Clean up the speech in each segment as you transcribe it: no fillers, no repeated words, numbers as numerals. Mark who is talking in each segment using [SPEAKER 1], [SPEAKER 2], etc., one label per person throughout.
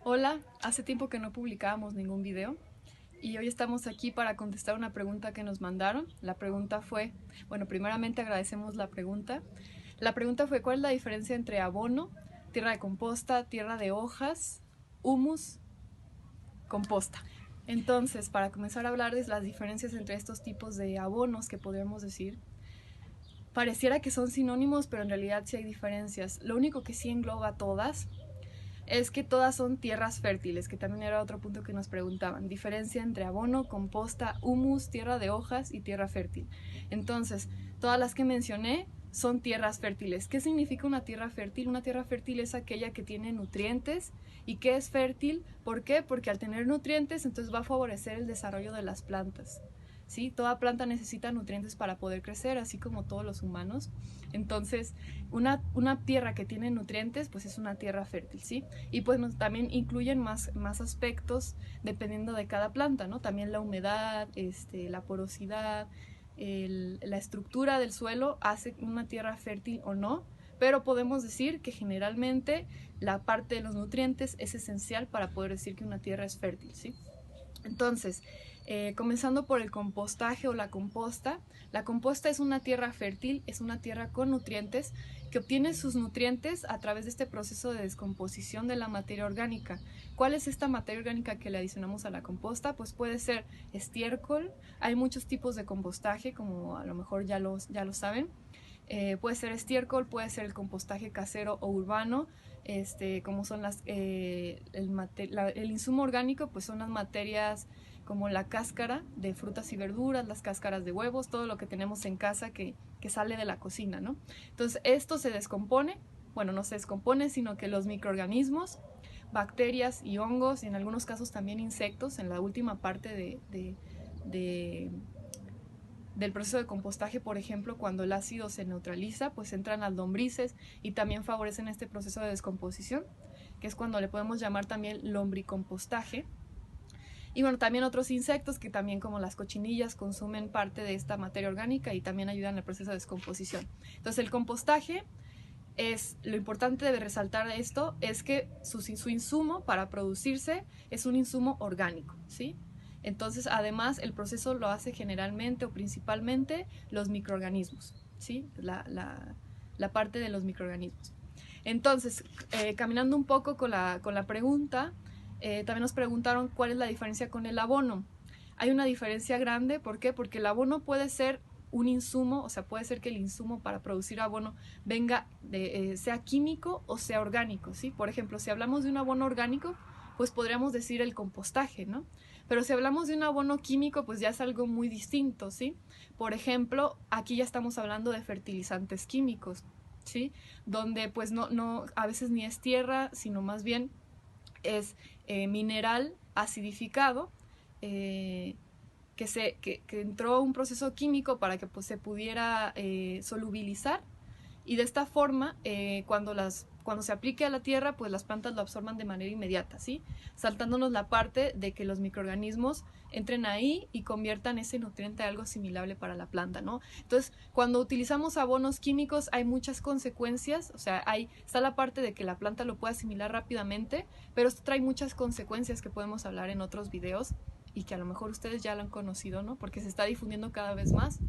[SPEAKER 1] Hola, hace tiempo que no publicábamos ningún video y hoy estamos aquí para contestar una pregunta que nos mandaron. La pregunta fue, bueno, primeramente agradecemos la pregunta. La pregunta fue, ¿cuál es la diferencia entre abono, tierra de composta, tierra de hojas, humus, composta? Entonces, para comenzar a hablar de las diferencias entre estos tipos de abonos que podríamos decir, pareciera que son sinónimos, pero en realidad sí hay diferencias. Lo único que sí engloba a todas es que todas son tierras fértiles, que también era otro punto que nos preguntaban. Diferencia entre abono, composta, humus, tierra de hojas y tierra fértil. Entonces, todas las que mencioné son tierras fértiles. ¿Qué significa una tierra fértil? Una tierra fértil es aquella que tiene nutrientes. ¿Y qué es fértil? ¿Por qué? Porque al tener nutrientes, entonces va a favorecer el desarrollo de las plantas. ¿Sí? Toda planta necesita nutrientes para poder crecer, así como todos los humanos. Entonces, una tierra que tiene nutrientes, pues es una tierra fértil, ¿sí? Y pues también incluyen más aspectos dependiendo de cada planta, ¿no? También la humedad, la porosidad, la estructura del suelo hace una tierra fértil o no, pero podemos decir que generalmente la parte de los nutrientes es esencial para poder decir que una tierra es fértil, ¿sí? Entonces, comenzando por el compostaje o la composta es una tierra fértil, es una tierra con nutrientes que obtiene sus nutrientes a través de este proceso de descomposición de la materia orgánica. ¿Cuál es esta materia orgánica que le adicionamos a la composta? Pues puede ser estiércol, hay muchos tipos de compostaje, como a lo mejor ya lo saben. Puede ser estiércol, puede ser el compostaje casero o urbano, como son el insumo orgánico, pues son las materias como la cáscara de frutas y verduras, las cáscaras de huevos, todo lo que tenemos en casa que sale de la cocina, ¿no? Entonces esto se descompone, bueno, no se descompone, sino que los microorganismos, bacterias y hongos, y en algunos casos también insectos, en la última parte del proceso de compostaje, por ejemplo, cuando el ácido se neutraliza, pues entran las lombrices y también favorecen este proceso de descomposición, que es cuando le podemos llamar también lombricompostaje. Y bueno, también otros insectos que también, como las cochinillas, consumen parte de esta materia orgánica y también ayudan al proceso de descomposición. Entonces el compostaje es, lo importante de resaltar esto es que su insumo para producirse es un insumo orgánico, ¿sí? Entonces, además, el proceso lo hace generalmente o principalmente los microorganismos, ¿sí? La parte de los microorganismos. Entonces, caminando un poco con la pregunta, también nos preguntaron cuál es la diferencia con el abono. Hay una diferencia grande, ¿por qué? Porque el abono puede ser un insumo, o sea, puede ser que el insumo para producir abono sea químico o sea orgánico, ¿sí? Por ejemplo, si hablamos de un abono orgánico, pues podríamos decir el compostaje, ¿no? Pero si hablamos de un abono químico, pues ya es algo muy distinto, ¿sí? Por ejemplo, aquí ya estamos hablando de fertilizantes químicos, ¿sí? Donde pues no a veces ni es tierra, sino más bien es mineral acidificado, que entró un proceso químico para que pues, se pudiera solubilizar, y de esta forma cuando se aplique a la tierra, pues las plantas lo absorban de manera inmediata, ¿sí? Saltándonos la parte de que los microorganismos entren ahí y conviertan ese nutriente a algo asimilable para la planta, ¿no? Entonces, cuando utilizamos abonos químicos hay muchas consecuencias, o sea, está la parte de que la planta lo puede asimilar rápidamente, pero esto trae muchas consecuencias que podemos hablar en otros videos y que a lo mejor ustedes ya lo han conocido, ¿no? Porque se está difundiendo cada vez más.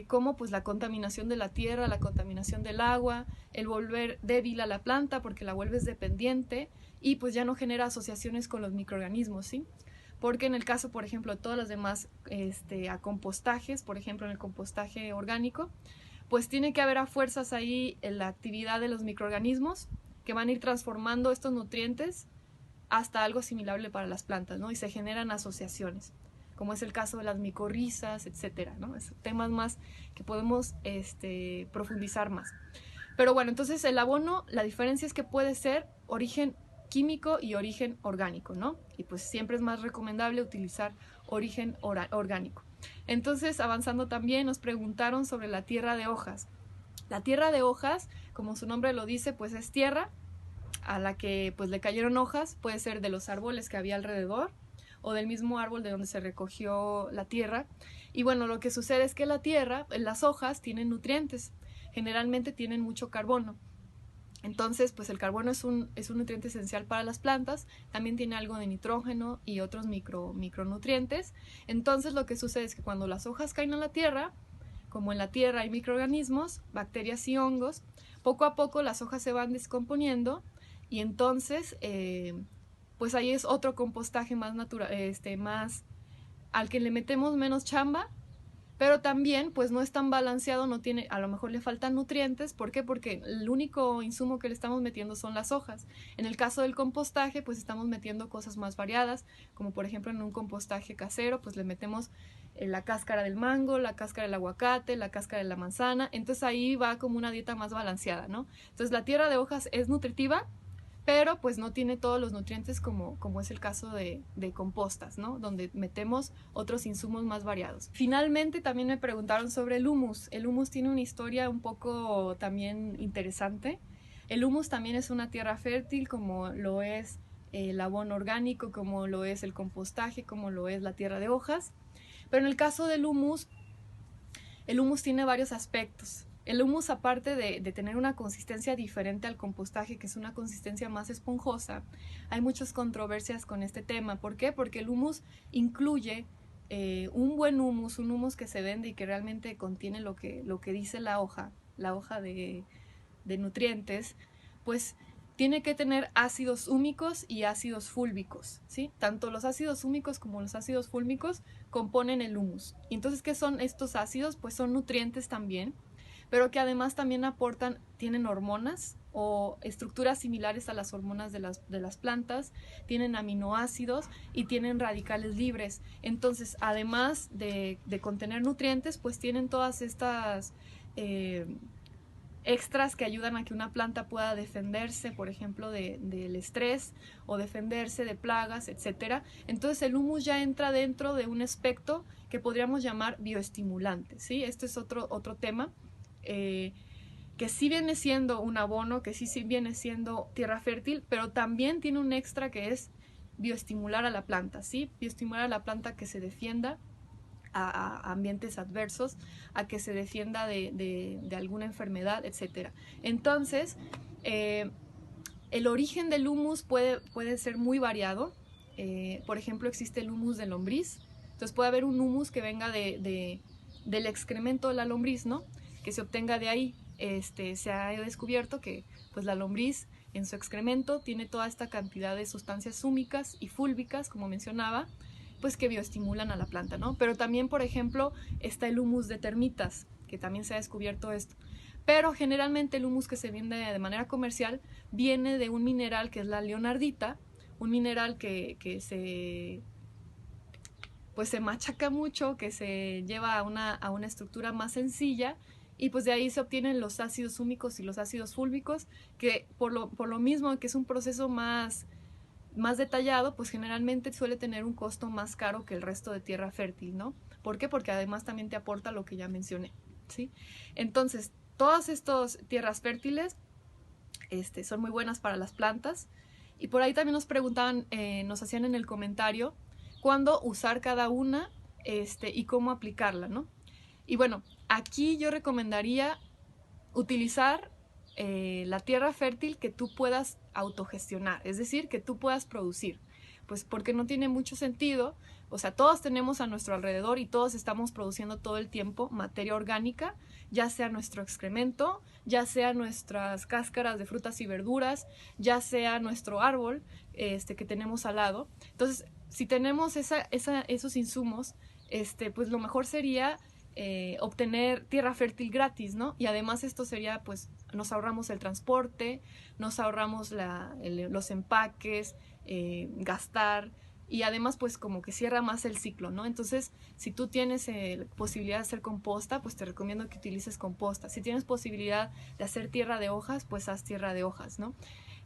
[SPEAKER 1] Como pues la contaminación de la tierra, la contaminación del agua, el volver débil a la planta porque la vuelves dependiente y pues ya no genera asociaciones con los microorganismos, ¿sí? Porque en el caso, por ejemplo, de todas las demás a compostajes, por ejemplo en el compostaje orgánico, pues tiene que haber a fuerzas ahí en la actividad de los microorganismos que van a ir transformando estos nutrientes hasta algo asimilable para las plantas, ¿no? Y se generan asociaciones, como es el caso de las micorrizas, etcétera, ¿no? Es temas más que podemos profundizar más. Pero bueno, entonces el abono, la diferencia es que puede ser origen químico y origen orgánico, ¿no? Y pues siempre es más recomendable utilizar origen orgánico. Entonces, avanzando también, nos preguntaron sobre la tierra de hojas. La tierra de hojas, como su nombre lo dice, pues es tierra a la que pues le cayeron hojas, puede ser de los árboles que había alrededor o del mismo árbol de donde se recogió la tierra. Y bueno, lo que sucede es que la tierra, las hojas tienen nutrientes, generalmente tienen mucho carbono. Entonces, pues el carbono es un nutriente esencial para las plantas, también tiene algo de nitrógeno y otros micronutrientes. Entonces, lo que sucede es que cuando las hojas caen a la tierra, como en la tierra hay microorganismos, bacterias y hongos, poco a poco las hojas se van descomponiendo y entonces, pues ahí es otro compostaje más natural, más al que le metemos menos chamba, pero también pues no es tan balanceado, no tiene, a lo mejor le faltan nutrientes. ¿Por qué? Porque el único insumo que le estamos metiendo son las hojas. En el caso del compostaje pues estamos metiendo cosas más variadas, como por ejemplo en un compostaje casero pues le metemos la cáscara del mango, la cáscara del aguacate, la cáscara de la manzana, entonces ahí va como una dieta más balanceada, ¿no? Entonces la tierra de hojas es nutritiva, pero pues no tiene todos los nutrientes como es el caso de compostas, ¿no? Donde metemos otros insumos más variados. Finalmente también me preguntaron sobre el humus. El humus tiene una historia un poco también interesante. El humus también es una tierra fértil, como lo es el abono orgánico, como lo es el compostaje, como lo es la tierra de hojas. Pero en el caso del humus, el humus tiene varios aspectos. El humus, aparte de tener una consistencia diferente al compostaje, que es una consistencia más esponjosa, hay muchas controversias con este tema. ¿Por qué? Porque el humus incluye un buen humus, un humus que se vende y que realmente contiene lo que dice la hoja de nutrientes, pues tiene que tener ácidos húmicos y ácidos fúlbicos, ¿sí? Tanto los ácidos húmicos como los ácidos fúlbicos componen el humus. Y entonces, ¿qué son estos ácidos? Pues son nutrientes también, pero que además también tienen hormonas o estructuras similares a las hormonas de las plantas, tienen aminoácidos y tienen radicales libres. Entonces, además de contener nutrientes, pues tienen todas estas extras que ayudan a que una planta pueda defenderse, por ejemplo, del estrés o defenderse de plagas, etc. Entonces el humus ya entra dentro de un aspecto que podríamos llamar bioestimulante, ¿sí? Este es otro tema. Que sí viene siendo un abono, que sí viene siendo tierra fértil, pero también tiene un extra que es bioestimular a la planta, ¿sí? Bioestimular a la planta que se defienda a ambientes adversos, a que se defienda de alguna enfermedad, etc. Entonces, el origen del humus puede ser muy variado. Por ejemplo, existe el humus de lombriz. Entonces puede haber un humus que venga del excremento de la lombriz, ¿no? Que se obtenga de ahí. Se ha descubierto que pues la lombriz en su excremento tiene toda esta cantidad de sustancias húmicas y fúlbicas, como mencionaba, pues que bioestimulan a la planta, ¿no? Pero también, por ejemplo, está el humus de termitas, que también se ha descubierto esto. Pero generalmente el humus que se vende de manera comercial viene de un mineral que es la leonardita, un mineral que se machaca mucho, que se lleva a una estructura más sencilla, y pues de ahí se obtienen los ácidos húmicos y los ácidos fúlbicos, que por lo mismo que es un proceso más detallado, pues generalmente suele tener un costo más caro que el resto de tierra fértil, ¿no? ¿Por qué? Porque además también te aporta lo que ya mencioné, ¿sí? Entonces, todas estas tierras fértiles son muy buenas para las plantas, y por ahí también nos preguntaban, nos hacían en el comentario, cuándo usar cada una y cómo aplicarla, ¿no? Y bueno, aquí yo recomendaría utilizar la tierra fértil que tú puedas autogestionar, es decir, que tú puedas producir, pues porque no tiene mucho sentido. O sea, todos tenemos a nuestro alrededor y todos estamos produciendo todo el tiempo materia orgánica, ya sea nuestro excremento, ya sea nuestras cáscaras de frutas y verduras, ya sea nuestro árbol que tenemos al lado. Entonces, si tenemos esos insumos, pues lo mejor sería obtener tierra fértil gratis, ¿no? Y además esto sería, pues, nos ahorramos el transporte, nos ahorramos los empaques, gastar, y además pues como que cierra más el ciclo, ¿no? Entonces, si tú tienes posibilidad de hacer composta, pues te recomiendo que utilices composta. Si tienes posibilidad de hacer tierra de hojas, pues haz tierra de hojas, ¿no?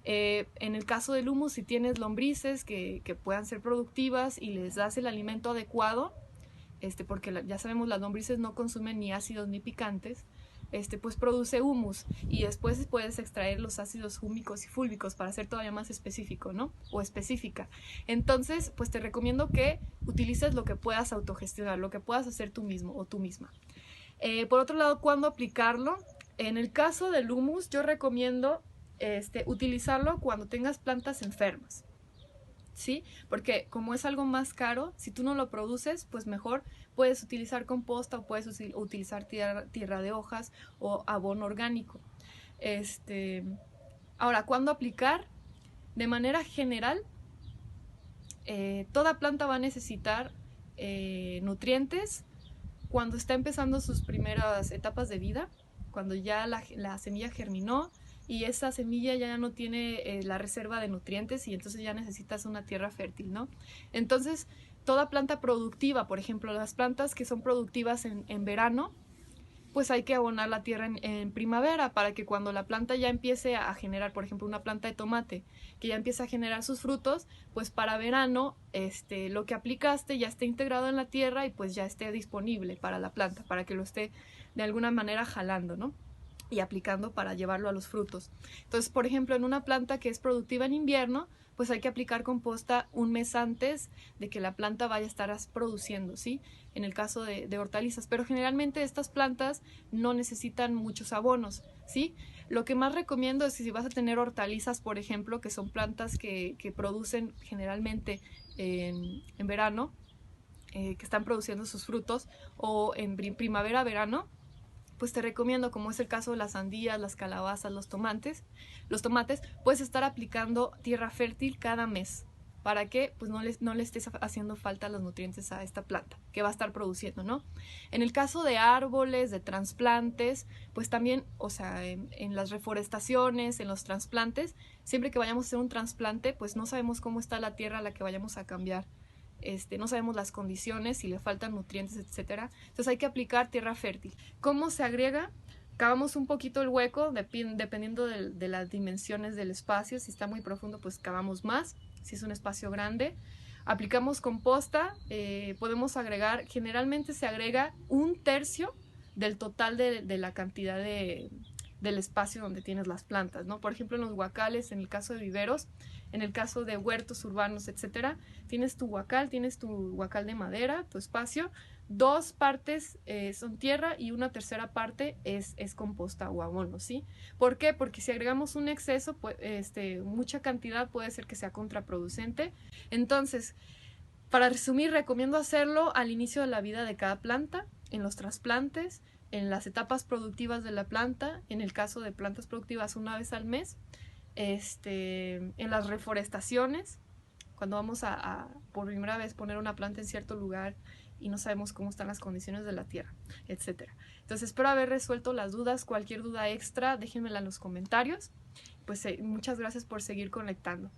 [SPEAKER 1] En el caso del humus, si tienes lombrices que puedan ser productivas y les das el alimento adecuado, porque ya sabemos las lombrices no consumen ni ácidos ni picantes, pues produce humus, y después puedes extraer los ácidos húmicos y fúlbicos para ser todavía más específico, ¿no? O específica. Entonces, pues te recomiendo que utilices lo que puedas autogestionar, lo que puedas hacer tú mismo o tú misma. Por otro lado, ¿cuándo aplicarlo? En el caso del humus, yo recomiendo utilizarlo cuando tengas plantas enfermas, ¿sí? Porque como es algo más caro, si tú no lo produces, pues mejor puedes utilizar composta o puedes utilizar tierra de hojas o abono orgánico. Ahora, ¿cuándo aplicar? De manera general, toda planta va a necesitar nutrientes cuando está empezando sus primeras etapas de vida, cuando ya la semilla germinó y esa semilla ya no tiene la reserva de nutrientes y entonces ya necesitas una tierra fértil, ¿no? Entonces, toda planta productiva, por ejemplo, las plantas que son productivas en verano, pues hay que abonar la tierra en primavera para que cuando la planta ya empiece a generar, por ejemplo, una planta de tomate que ya empieza a generar sus frutos, pues para verano lo que aplicaste ya esté integrado en la tierra y pues ya esté disponible para la planta, para que lo esté de alguna manera jalando, ¿no? Y aplicando para llevarlo a los frutos. Entonces, por ejemplo, en una planta que es productiva en invierno, pues hay que aplicar composta un mes antes de que la planta vaya a estar produciendo, ¿sí? En el caso de hortalizas, pero generalmente estas plantas no necesitan muchos abonos, ¿sí? Lo que más recomiendo es que si vas a tener hortalizas, por ejemplo, que son plantas que producen generalmente en verano, que están produciendo sus frutos, o en primavera-verano, pues te recomiendo, como es el caso de las sandías, las calabazas, los tomates, puedes estar aplicando tierra fértil cada mes para que pues no le estés haciendo falta los nutrientes a esta planta que va a estar produciendo, ¿no? En el caso de árboles, de trasplantes, pues también, o sea, en las reforestaciones, en los trasplantes, siempre que vayamos a hacer un trasplante, pues no sabemos cómo está la tierra a la que vayamos a cambiar. No sabemos las condiciones, si le faltan nutrientes, etcétera. Entonces hay que aplicar tierra fértil. ¿Cómo se agrega? Cavamos un poquito el hueco, dependiendo de las dimensiones del espacio. Si está muy profundo, pues cavamos más. Si es un espacio grande, aplicamos composta. Podemos agregar, generalmente se agrega 1/3 del total de la cantidad del espacio donde tienes las plantas, ¿no? Por ejemplo, en los huacales, en el caso de viveros, en el caso de huertos urbanos, etcétera, tienes tu huacal de madera, tu espacio, 2 partes son tierra y una tercera parte es composta o abono, ¿sí? ¿Por qué? Porque si agregamos un exceso, pues, mucha cantidad puede ser que sea contraproducente. Entonces, para resumir, recomiendo hacerlo al inicio de la vida de cada planta, en los trasplantes, en las etapas productivas de la planta, en el caso de plantas productivas una vez al mes, en las reforestaciones, cuando vamos a por primera vez poner una planta en cierto lugar y no sabemos cómo están las condiciones de la tierra, etcétera. Entonces espero haber resuelto las dudas. Cualquier duda extra déjenmela en los comentarios. Pues muchas gracias por seguir conectando.